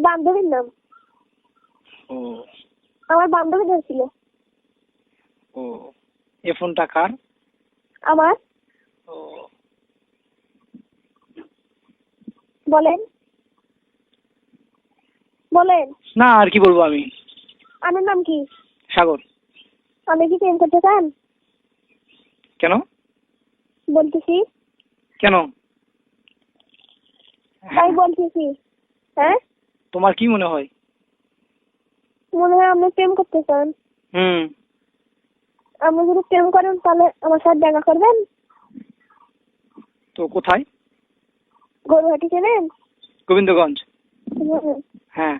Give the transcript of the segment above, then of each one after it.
বান্ধবীর নাম। ও আমার বান্ধবী ধরছিল। ও এই ফোনটা কার? আমার। ও বলেন বলেন। না, আর কি বলবো আমি। আমার নাম কি? সাগর। আপনি কি প্রেম করতে চান? কেন? বলতেছি। কেন? তাই বলতেছি। হ্যাঁ, তোমার কি মনে হয়? মনে হয় আপনি প্রেম করতে চান। হুম। আপনি যদি প্রেম করেন তাহলে আমার সাথে দেখা করবেন। তো কোথায়? গরুহাটি চেনেন? গোবিন্দগঞ্জ। হুম। হ্যাঁ।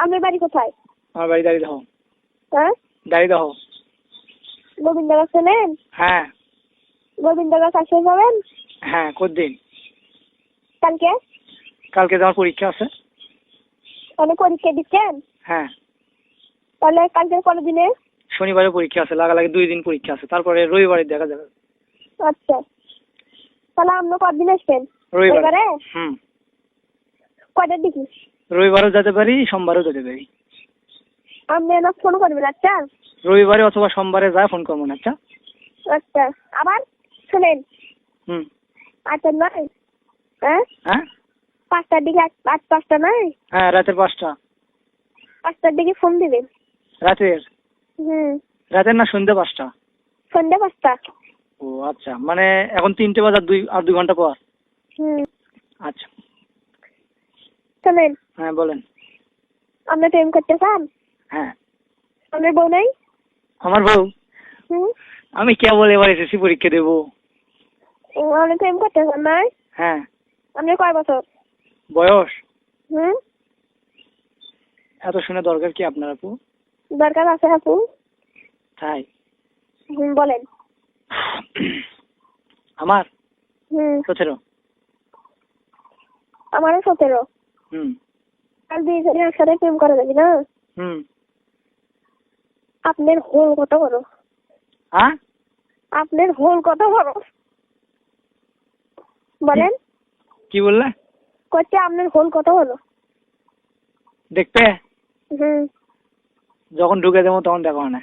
আপনার বাড়ি কোথায়? আমার বাড়ি দাঁড়িয়ে দাও। হ্যাঁ, দাঁড়িয়ে দাও। গোবিন্দগাছ চেনেন? হ্যাঁ গোবিন্দগাছ আসে যাবেন হ্যাঁ। কতদিন? কালকে। কালকে তোমার পরীক্ষা আছে। তাহলে পরীক্ষা দিচ্ছেন? হ্যাঁ। তাহলে কালকে কোন দিনে? শনিবারে পরীক্ষা আছে, লাগালাগি 2 দিন পরীক্ষা আছে, তারপরে রবিবারে দেখা যাবে। আচ্ছা, তাহলে আপনি কতদিন আসবেন? রবিবারে। এবারে হুম। কয়টার দিকে? রবিবারও যেতে পারি, সোমবারও যেতে পারি। আপনি না ফোন করবেন। আচ্ছা রবিবারে অথবা সোমবারে যা ফোন করবো না। আচ্ছা। আচ্ছা। আবার শুনেন, হুম। আচ্ছা নয়। হ্যাঁ, হ্যাঁ 5টার দিকে। 5টা নয়, হ্যাঁ, রাতের 5টা। 5টার দিকে ফোন দিবেন। রাতের? হুম, রাতের না সন্ধ্যে 5টা? সন্ধ্যা 5টা। ও আচ্ছা, মানে এখন 3টে বাজার 2 ঘন্টা পর। হুম। আচ্ছা। শুনেন, হ্যাঁ বলেন। আপনি প্রেম করতে চান? হ্যাঁ। আপনার বউ নাই? আমার বউ? হুম। আমি কেবল এবার এসএসসি পরীক্ষা দেবো। আপনি প্রেম করতে চান নাই? হ্যাঁ। আপনার কয় বছর? বয়স? হুম। এত শুনে দরকার কি আপনার আপু? দরকার আছে আপু। তাই? বলেন। আমার হুম। 17। আমারও 17। হুম। আর 2 জনে একসাথে প্রেম করা যাবে না? হুম। আপনার হোল কত বড়? হ্যাঁ? আপনার হোল কত বড়? বলেন। কি বললে? কচ্ছে আপনার হোল কত বড়? দেখতে? হুম। যখন ঢুকে দেবো তখন দেখো না।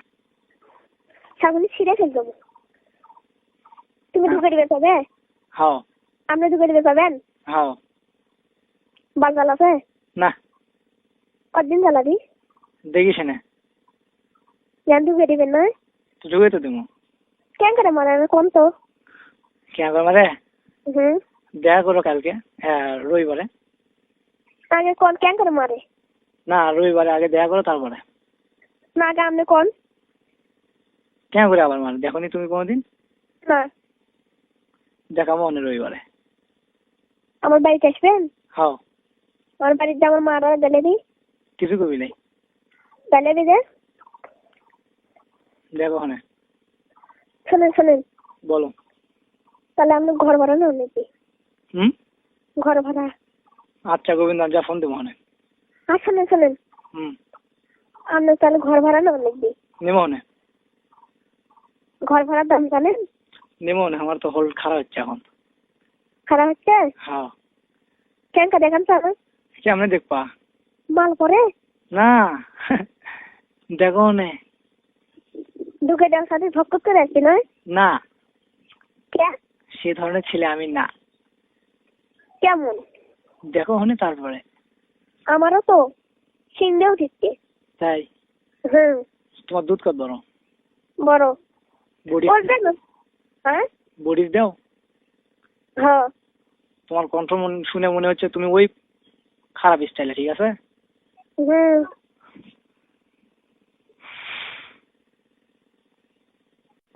সামনে ছিঁড়ে ফেল দেবো। তুমি ঢুকে দিবে তবে? হাও। আপনি ঢুকে দিবে পাবেন? হাও। বাজাল আছে? না। কতদিন চালাবি? দেখিস না। জান ঢুকে দিবেন না? তো ঢুকে তো দেবো। কেন করে মারে কোন তো? কেন করে মারে? হুম। দেখা করো কালকে। হ্যাঁ রবিবারে। আগে কোন কেন করে মারে? না, রবিবারে আগে দেখা করো তারপরে। না আগে আপনি কোন? কেন করে আবার মারে? দেখোনি তুমি কোনোদিন? না। দেখাবো অনেক রবিবারে। আমার বাড়িতে আসবেন? হাও। আমার বাড়িতে আমার মারা গেলে দি। কিছু কবি নাই। গেলে দি যে। দেখো না। শোনেন শোনেন। বলো। তাহলে আপনি ঘর ভাড়া নেন নাকি? হুম। ঘর ভাড়া। আচ্ছা গোবিন্দ, যা ফোন দেবো না। আর শোনেন শোনেন। হুম। আপনি তাহলে ঘর ভাড়া নেন নাকি? নেবো না। ঘর ভাড়ার দাম জানেন? নেবো না, আমার তো হোল খারাপ হচ্ছে এখন। খারাপ হচ্ছে? হ্যাঁ। কেন কা দেখান তো আমার। কেমনে দেখবা? মাল পরে? না। দেখো না। ঢুকে দেওয়ার সাথে ভক্ত করে আসছি নয়? না, কে? সে ধরনের ছেলে আমি না। কেমন? দেখো হনে তারপরে। আমারও তো সিংড়ে উঠিচ্ছে। তাই? হুম। তোমার দুধ কত বড়? বড়। বডি? বলবেন? হ্যাঁ বডি দাও। হ্যাঁ। তোমার কণ্ঠ শুনে মনে হচ্ছে তুমি ওই খারাপ স্টাইলে, ঠিক আছে? হুম।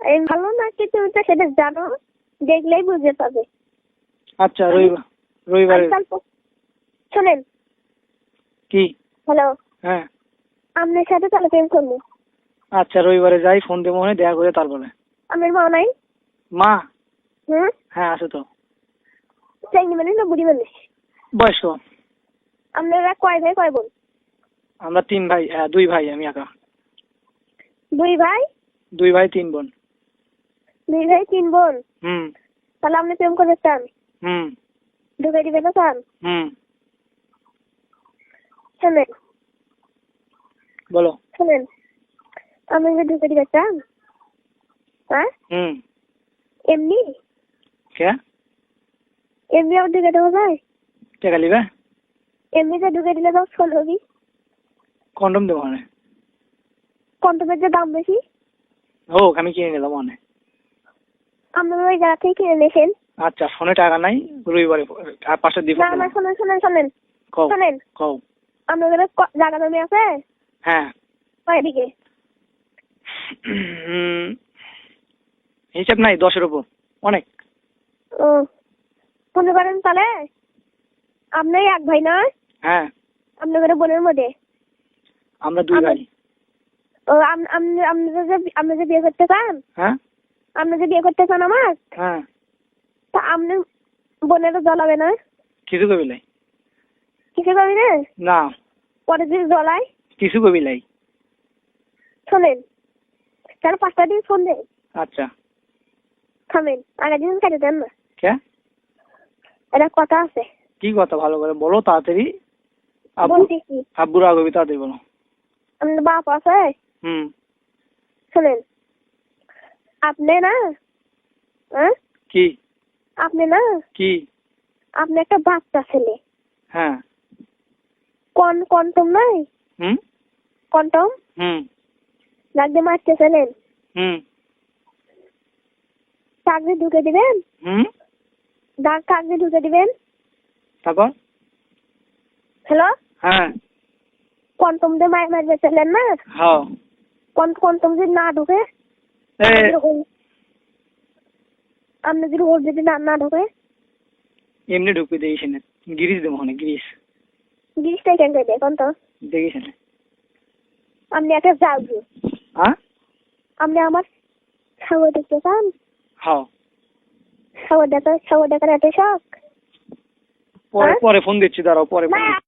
এই ভালো নাকি তুমি তো সেটা জানো, দেখলেই বুঝতে পারবে। আচ্ছা রবিবারে। আজকাল তো শোনেন। কি? হ্যালো। হ্যাঁ। আপনার সাথে তাহলে প্রেম করবো। আচ্ছা রবিবারে যাই, ফোন দেবো মনে দেখা করে তারপরে। আপনার মা নাই? মা? হুম। হ্যাঁ আছে তো। চাইনি মানে না বুড়ি মানুষ? বয়স্ক। আপনারা কয় ভাই কয় বোন? আমরা 3 ভাই, 2 ভাই, আমি একা। 2 ভাই? 2 ভাই 3 বোন। 2 ভাই 3 বোন? হুম। তাহলে আপনি প্রেম করতে চান? হুম। ঢুকে দিবে না চান? হুম। শোনেন বলো। শোনেন, আমি যে ঢুকে দিতে চান, হ্যাঁ এমনি কে এমনি আমার ঢুকে দেওয়া যায়? টাকা নিবে? এমনিতে ঢুকে দিলে তো ফোন হবি। কন্ডম দেবো মানে? কন্ডমের যে দাম বেশি। হোক, আমি কিনে নিলাম মানে। আপনারা ওই জায়গা থেকে কিনে নিয়েছেন। আচ্ছা, ফোনে টাকা নাই, রবিবারে আর 500 দিব। না না, শোনেন শোনেন শোনেন কও শোনেন, কও। আপনাদের জায়গা জমি আছে? হ্যাঁ। কয়দিকে? হিসাব নাই, 10-এর উপর, অনেক। ও, মনে করেন তাহলে আপনি এক ভাই না? হ্যাঁ, আপনাদের বোনের মধ্যে আমরা 2 ভাই। ও, আপনি যে বিয়ে করতে চান, হ্যাঁ আপনি যে বিয়ে করতে চান আমার, হ্যাঁ, তা আপনি বোনেরও জ্বলাবে না? কিছু কবি লাই। কিছু পাবি না? না, পরে যদি জ্বলাই? কিছু কবি লাই। শোনেন, তাহলে 5টা দিন ফোন দেন। আচ্ছা। থামেন, আগের দিন কেটে দেন না। কে? এটা কথা আছে। কি কথা, ভালো করে বলো তাড়াতাড়ি। বলছি কি, আব্বুর আগবি, তাড়াতাড়ি বলো। আপনার বাপ আছে? শোনেন, আপনি না, হ্যাঁ কি আপনি না, কি? আপনি একটা বাচ্চা ছেলে। হ্যাঁ। কন্টম নাই? কন্টম লাগতে মারতেছিলেন, চাকরি ঢুকে দিবেন। চাকরি ঢুকে দিবেন। তারপর? হ্যালো, হ্যাঁ। কন্টম দিয়ে মারবেছিলেন না? হ্যাঁ। কন্টম যদি না ঢুকে, আপনি যদি ওর যদি না ঢুকে, এমনি ঢুকবি, দেখিস না, গিরিশ দেবো না, গিরিশ। জিনিসটাই কেন দেখুন তো, দেখিস না। আপনি একটা যাবি, আপনি আমার সাগর দেখতে চান? হ্যাঁ। সাগর দেখার এত শখ? পরে ফোন দিচ্ছি, দাঁড়াও, পরে ফোন দিচ্ছি।